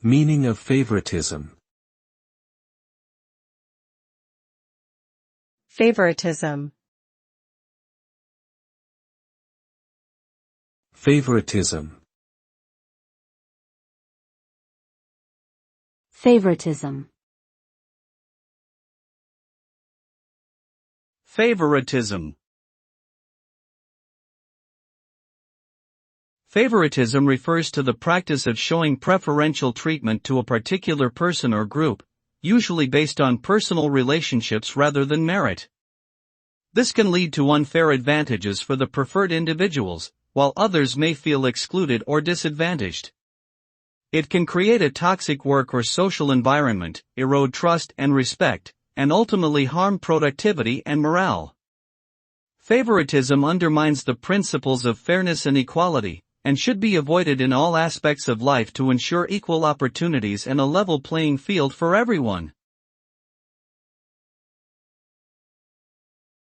Meaning of favoritism. Favoritism. Favoritism. Favoritism. Favoritism. Favoritism refers to the practice of showing preferential treatment to a particular person or group, usually based on personal relationships rather than merit. This can lead to unfair advantages for the preferred individuals, while others may feel excluded or disadvantaged. It can create a toxic work or social environment, erode trust and respect, and ultimately harm productivity and morale. Favoritism undermines the principles of fairness and equality, and should be avoided in all aspects of life to ensure equal opportunities and a level playing field for everyone.